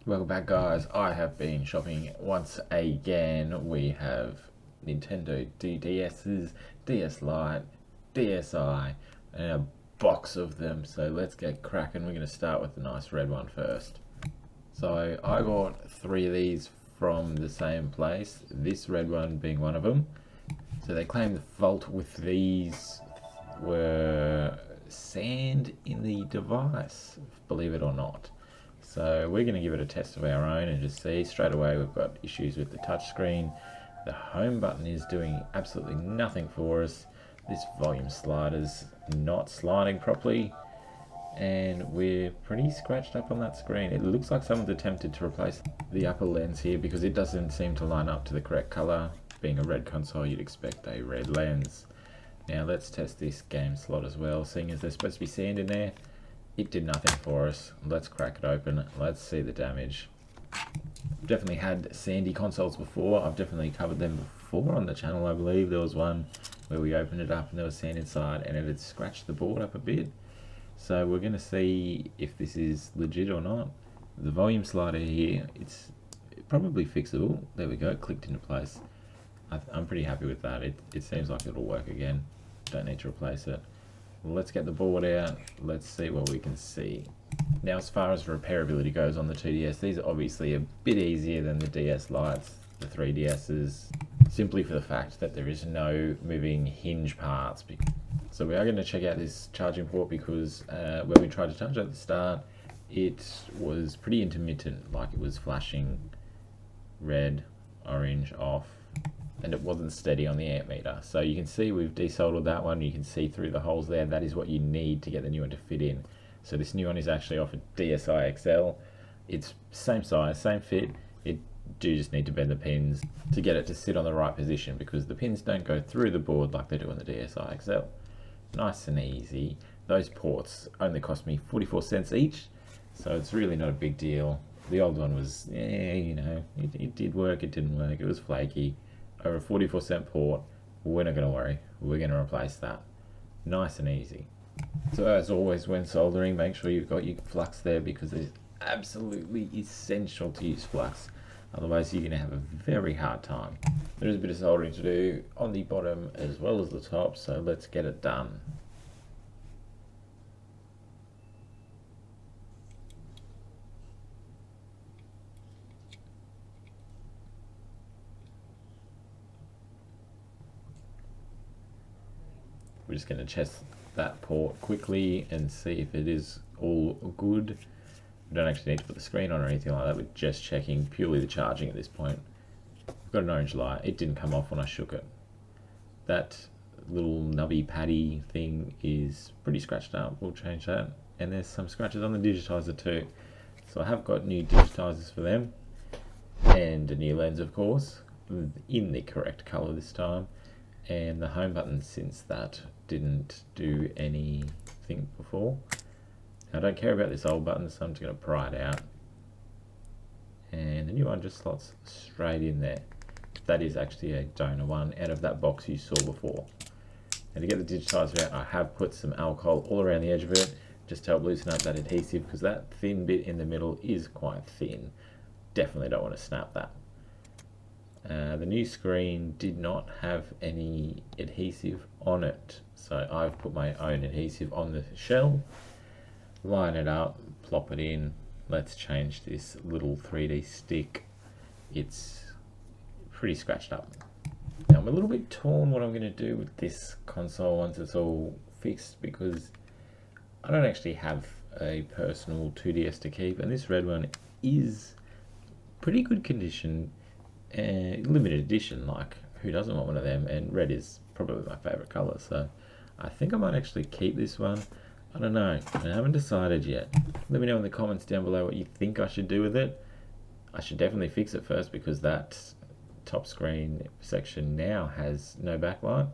Welcome back, guys. I have been shopping once again. We have Nintendo DS's, DS Lite, DSi, and a box of them. So let's get cracking. We're going to start with the nice red one first. So I got three of these from the same place, this red one being one of them. So they claim the fault with these were sand in the device, believe it or not. So we're going to give it a test of our own and just see. Straight away we've got issues with the touchscreen. The home button is doing absolutely nothing for us. This volume slider's not sliding properly, and we're pretty scratched up on that screen. It looks like someone's attempted to replace the upper lens here because it doesn't seem to line up to the correct color. Being a red console, you'd expect a red lens. Now let's test this game slot as well. Seeing as there's supposed to be sand in there, it did nothing for us. Let's crack it open. Let's see the damage. Definitely had sandy consoles before. I've definitely covered them before on the channel, I believe. There was one where we opened it up and there was sand inside and it had scratched the board up a bit. So we're going to see if this is legit or not. The volume slider here, it's probably fixable. There we go, it clicked into place. I'm pretty happy with that. It seems like it'll work again. Don't need to replace it. Let's get the board out. Let's see what we can see. Now, as far as repairability goes on the 2DS, these are obviously a bit easier than the DS Lites, the 3DSs, simply for the fact that there is no moving hinge parts. So we are going to check out this charging port because when we tried to charge at the start, it was pretty intermittent, like it was flashing red, orange, off, and it wasn't steady on the amp meter. So you can see we've desoldered that one. You can see through the holes there. That is what you need to get the new one to fit in. So this new one is actually off a DSi XL. It's same size, same fit. It do just need to bend the pins to get it to sit on the right position because the pins don't go through the board like they do on the DSi XL. Nice and easy. Those ports only cost me 44 cents each, so it's really not a big deal. The old one was, you know, it did work, it didn't work, it was flaky. Over a 44-cent port, we're not going to worry. We're going to replace that. Nice and easy. So as always, when soldering, make sure you've got your flux there because it's absolutely essential to use flux. Otherwise, you're going to have a very hard time. There is a bit of soldering to do on the bottom as well as the top, so let's get it done. We're just going to test that port quickly and see if it is all good. We don't actually need to put the screen on or anything like that. We're just checking purely the charging at this point. We've got an orange light. It didn't come off when I shook it. That little nubby paddy thing is pretty scratched up. We'll change that. And there's some scratches on the digitizer too. So I have got new digitizers for them. And a new lens, of course, in the correct color this time. And the home button, since that didn't do anything before. Now, I don't care about this old button, so I'm just going to pry it out. And the new one just slots straight in there. That is actually a donor one out of that box you saw before. And to get the digitizer out, I have put some alcohol all around the edge of it just to help loosen up that adhesive because that thin bit in the middle is quite thin. Definitely don't want to snap that. The new screen did not have any adhesive on it, so I've put my own adhesive on the shell, line it up, plop it in. Let's change this little 3D stick. It's pretty scratched up. Now I'm a little bit torn what I'm going to do with this console once it's all fixed because I don't actually have a personal 2DS to keep, and this red one is pretty good condition. Limited edition, like who doesn't want one of them, and red is probably my favorite color, so I think I might actually keep this one. I don't know, I haven't decided yet. Let me know in the comments down below what you think I should do with it. I should definitely fix it first because that top screen section now has no backlight,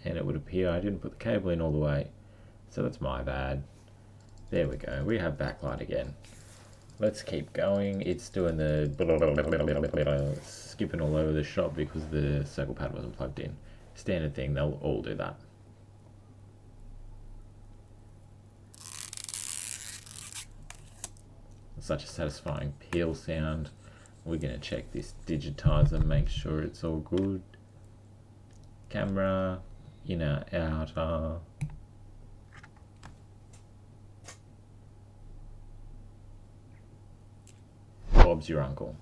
and it would appear I didn't put the cable in all the way, so that's my bad. There we go, we have backlight again. Let's keep going. It's doing the skipping all over the shop because the circle pad wasn't plugged in. Standard thing, they'll all do that. such a satisfying peel sound. We're going to check this digitizer, make sure it's all good. Camera, inner, outer. Bob's your uncle.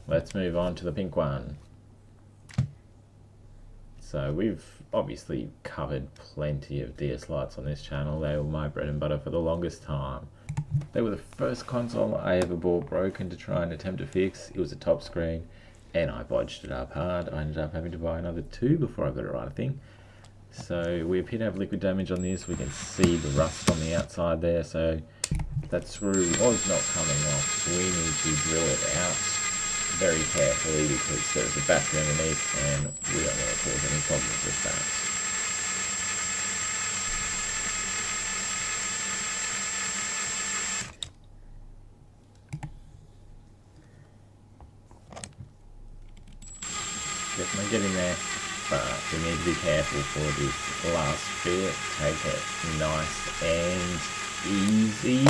Let's move on to the pink one. So we've obviously covered plenty of DS lights on this channel. They were my bread and butter for the longest time. They were the first console I ever bought broken to try and attempt to fix. It was a top screen and I bodged it up hard. I ended up having to buy another two before I got it right, I think. So we appear to have liquid damage on this. We can see the rust on the outside there. So that screw was not coming off. We need to drill it out very carefully because there's a battery underneath and we don't want to cause any problems with that. Definitely getting there, but we need to be careful for this last bit. Take it nice and easy.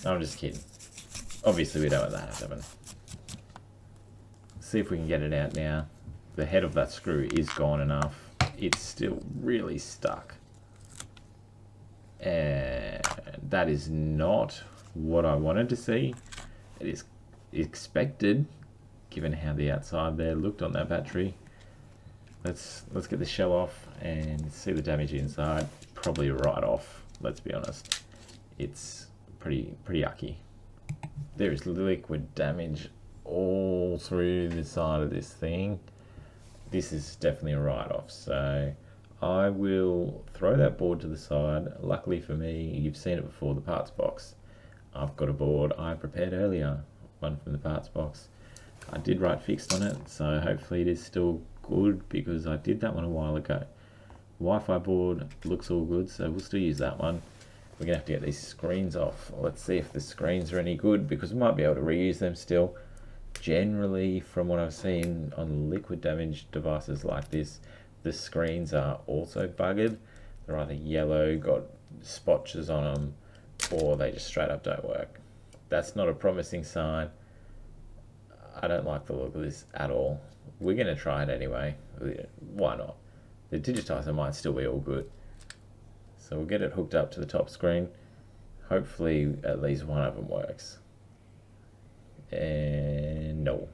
I'm just kidding. Obviously we don't want that to happen. See if we can get it out now. The head of that screw is gone enough. It's still really stuck. And that is not what I wanted to see. It is expected, given how the outside there looked on that battery. Let's get the shell off and see the damage inside. Probably right off, let's be honest. It's pretty yucky. There is liquid damage all through the side of this thing. This is definitely a write-off, so I will throw that board to the side. Luckily for me, you've seen it before, the parts box. I've got a board I prepared earlier, one from the parts box. I did write fixed on it, so hopefully it is still good because I did that one a while ago. Wi-Fi board looks all good, so we'll still use that one. We're going to have to get these screens off. Let's see if the screens are any good because we might be able to reuse them still. Generally, from what I've seen on liquid damaged devices like this, the screens are also buggered. They're either yellow, got spotches on them, or they just straight up don't work. That's not a promising sign. I don't like the look of this at all. We're going to try it anyway. Why not? The digitizer might still be all good. So we'll get it hooked up to the top screen. Hopefully at least one of them works. And no.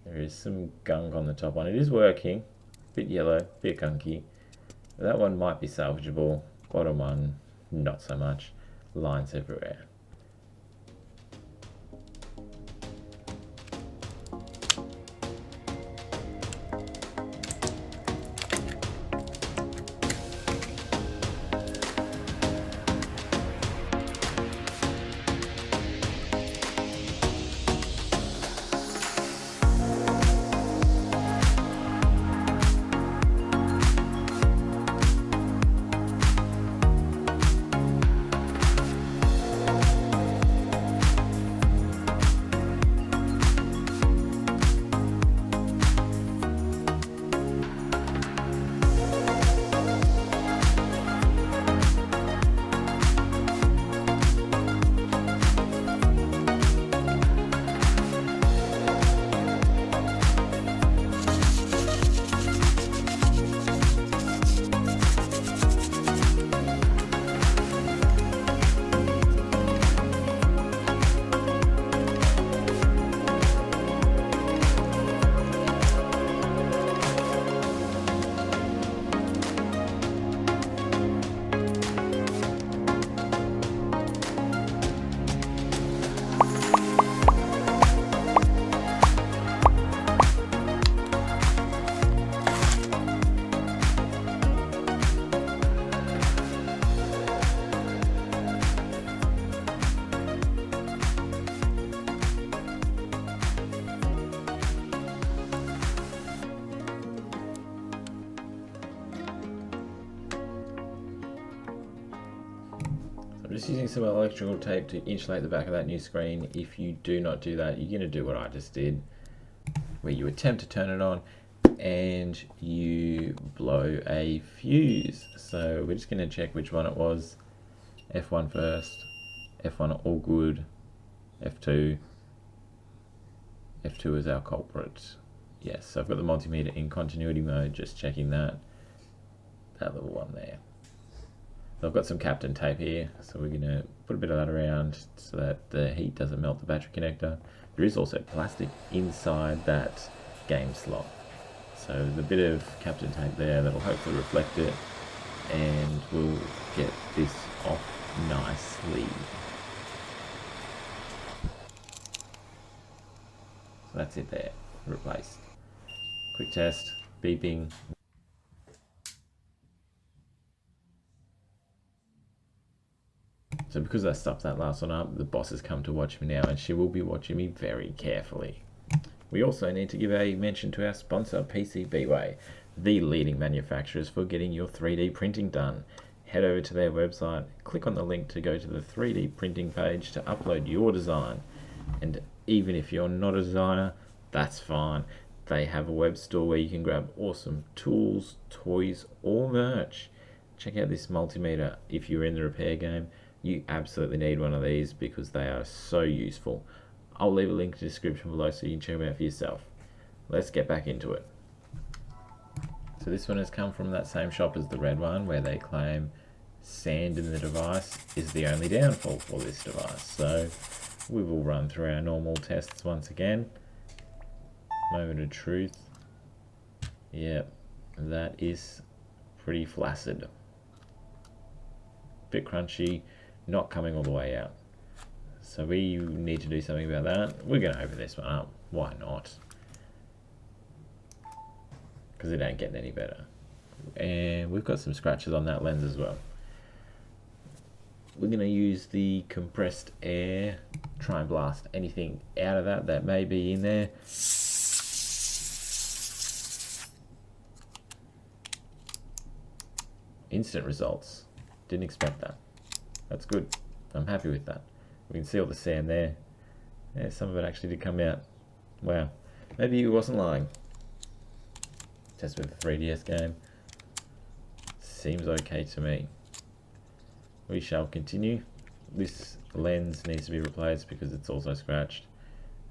There is some gunk on the top one. It is working. Bit yellow, bit gunky. That one might be salvageable. Bottom one, not so much. Lines everywhere. I'm just using some electrical tape to insulate the back of that new screen. If you do not do that, you're going to do what I just did, where you attempt to turn it on and you blow a fuse. So we're just going to check which one it was. F1 first, F1 all good, F2 is our culprit. Yes, so I've got the multimeter in continuity mode, just checking that little one there. So I've got some Captain tape here, so we're going to put a bit of that around so that the heat doesn't melt the battery connector. There is also plastic inside that game slot. So there's a bit of Captain tape there that'll hopefully reflect it, and we'll get this off nicely. So that's it there, replaced. Quick test, beeping. So because I stuffed that last one up, the boss has come to watch me now, and she will be watching me very carefully. We also need to give a mention to our sponsor, PCBWay, the leading manufacturers for getting your 3D printing done. Head over to their website, click on the link to go to the 3D printing page to upload your design. And even if you're not a designer, that's fine. They have a web store where you can grab awesome tools, toys, or merch. Check out this multimeter if you're in the repair game. You absolutely need one of these because they are so useful. I'll leave a link in the description below so you can check them out for yourself. Let's get back into it. So this one has come from that same shop as the red one, where they claim sand in the device is the only downfall for this device. So we will run through our normal tests once again. Moment of truth. Yep, that is pretty flaccid. Bit crunchy, not coming all the way out. So we need to do something about that. We're going to open this one up. Why not? Because it ain't getting any better. And we've got some scratches on that lens as well. We're going to use the compressed air, try and blast anything out of that may be in there. Instant results. Didn't expect that. That's good. I'm happy with that. We can see all the sand there. Yeah, some of it actually did come out. Wow. Maybe he wasn't lying. Test with the 3DS game. Seems okay to me. We shall continue. This lens needs to be replaced because it's also scratched.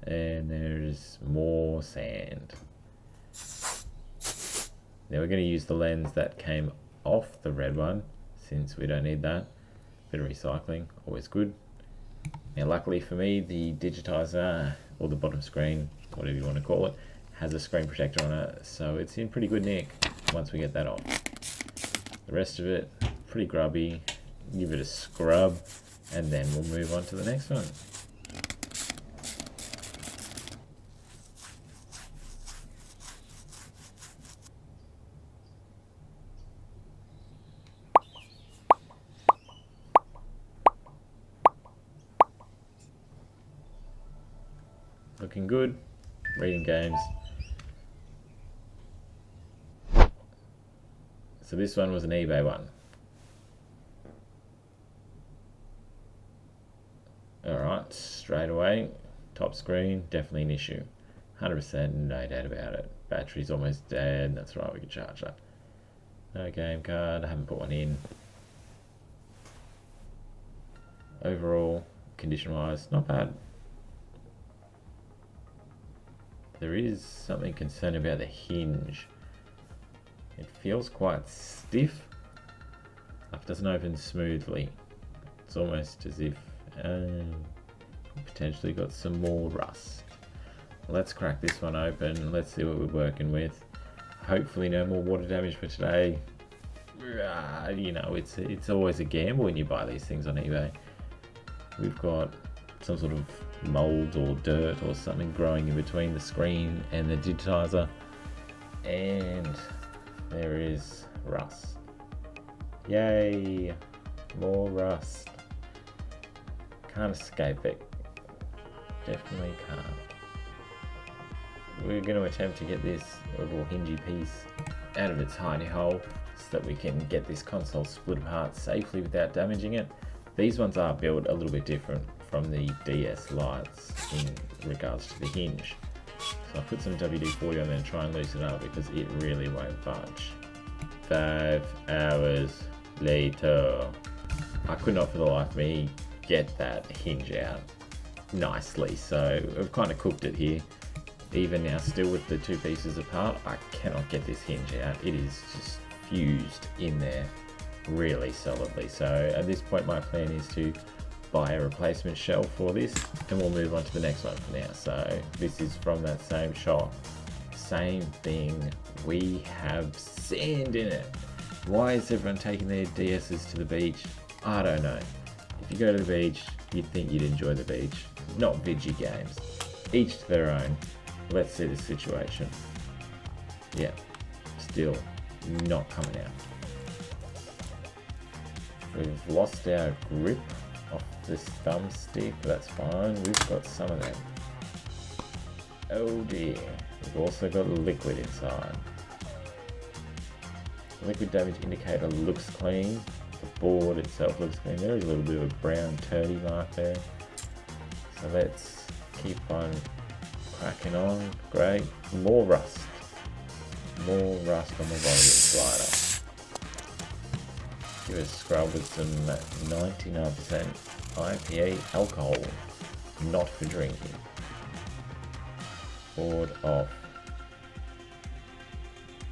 And there's more sand. Now we're going to use the lens that came off the red one, since we don't need that. Bit of recycling, always good. Now luckily for me, the digitizer, or the bottom screen, whatever you want to call it, has a screen protector on it, so it's in pretty good nick once we get that off. The rest of it, pretty grubby. Give it a scrub, and then we'll move on to the next one. Looking good, reading games. So this one was an eBay one. Alright, straight away, top screen, definitely an issue. 100%, no doubt about it. Battery's almost dead, that's right, we can charge that. No game card, I haven't put one in. Overall, condition-wise, not bad. There is something concerning about the hinge. It feels quite stiff. It doesn't open smoothly. It's almost as if potentially got some more rust. Let's crack this one open. Let's see what we're working with. Hopefully no more water damage for today. You know, it's always a gamble when you buy these things on eBay. We've got some sort of mold or dirt or something growing in between the screen and the digitizer, and there is rust. Yay, more rust. Can't escape it. Definitely can't. We're going to attempt to get this little hingy piece out of its hidey hole so that we can get this console split apart safely without damaging it. These ones are built a little bit different from the DS Lites in regards to the hinge. So I'll put some WD-40 on there and try and loosen it up because it really won't budge. 5 hours later. I could not for the life of me get that hinge out nicely, so I've kind of cooked it here. Even now, still with the two pieces apart, I cannot get this hinge out. It is just fused in there really solidly. So at this point, my plan is to buy a replacement shell for this, and we'll move on to the next one for now. So this is from that same shop. Same thing, we have sand in it. Why is everyone taking their DSs to the beach? I don't know. If you go to the beach, you'd think you'd enjoy the beach. Not video games. Each to their own. Let's see the situation. Yeah, still not coming out. We've lost our grip off this thumbstick, but that's fine. We've got some of that. Oh dear. We've also got liquid inside. The liquid damage indicator looks clean. The board itself looks clean. There is a little bit of a brown turdy mark there. So let's keep on cracking on. Great. More rust. More rust on the volume slider. Give it a scrub with some 99% IPA alcohol. Not for drinking. Board off.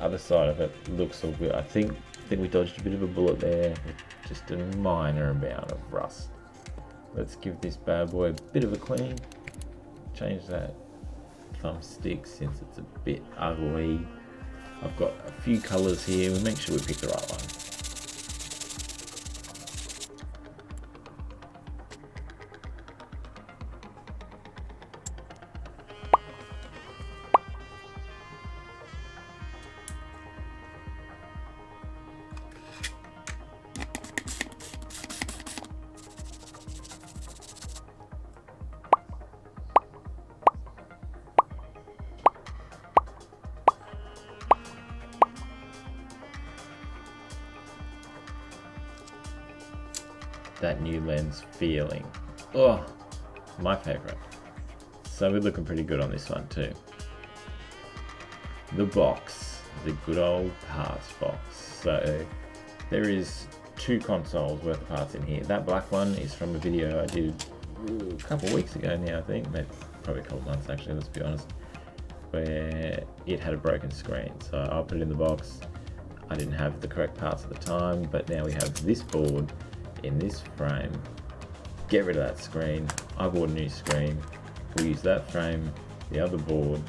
Other side of it looks all good. I think we dodged a bit of a bullet there with just a minor amount of rust. Let's give this bad boy a bit of a clean. Change that thumbstick since it's a bit ugly. I've got a few colors here. We'll make sure we pick the right one. That new lens feeling. Oh, my favorite. So we're looking pretty good on this one too. The box, the good old parts box. So there is 2 consoles worth of parts in here. That black one is from a video I did a couple of weeks ago now, I think, maybe probably a couple of months actually, let's be honest, where it had a broken screen. So I'll put it in the box. I didn't have the correct parts at the time, but now we have this board in this frame. Get rid of that screen. I bought a new screen. We'll use that frame, the other board,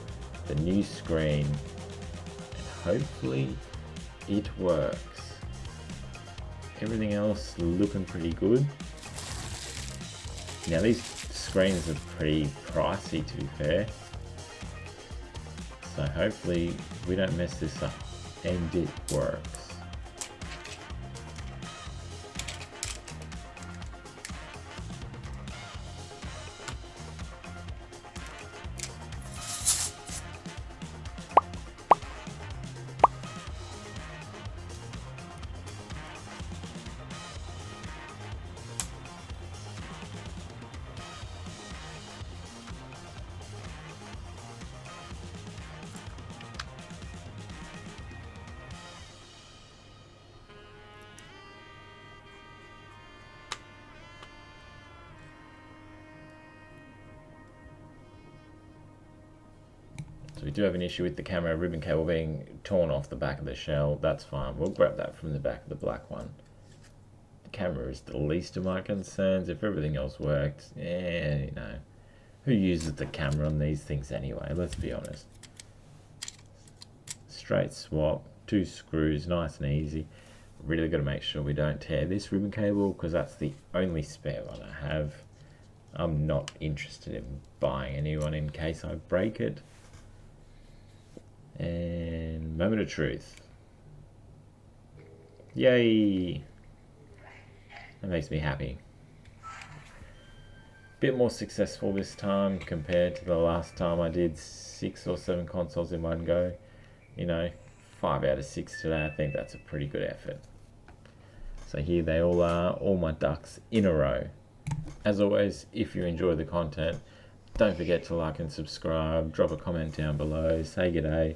the new screen, and hopefully it works. Everything else looking pretty good. Now these screens are pretty pricey, to be fair, so hopefully we don't mess this up and it works. So we do have an issue with the camera ribbon cable being torn off the back of the shell. That's fine. We'll grab that from the back of the black one. The camera is the least of my concerns. If everything else worked, you know, who uses the camera on these things anyway? Let's be honest. Straight swap, 2 screws, nice and easy. Really got to make sure we don't tear this ribbon cable because that's the only spare one I have. I'm not interested in buying a new one in case I break it. And moment of truth. Yay! That makes me happy. Bit more successful this time compared to the last time I did 6 or 7 consoles in one go. You know, 5 out of 6 today. I think that's a pretty good effort. So here they all are, all my ducks in a row. As always, if you enjoy the content, Don't forget to like and subscribe, drop a comment down below, say g'day,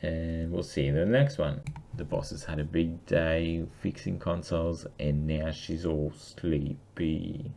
and we'll see you in the next one. The boss has had a big day fixing consoles, and now she's all sleepy.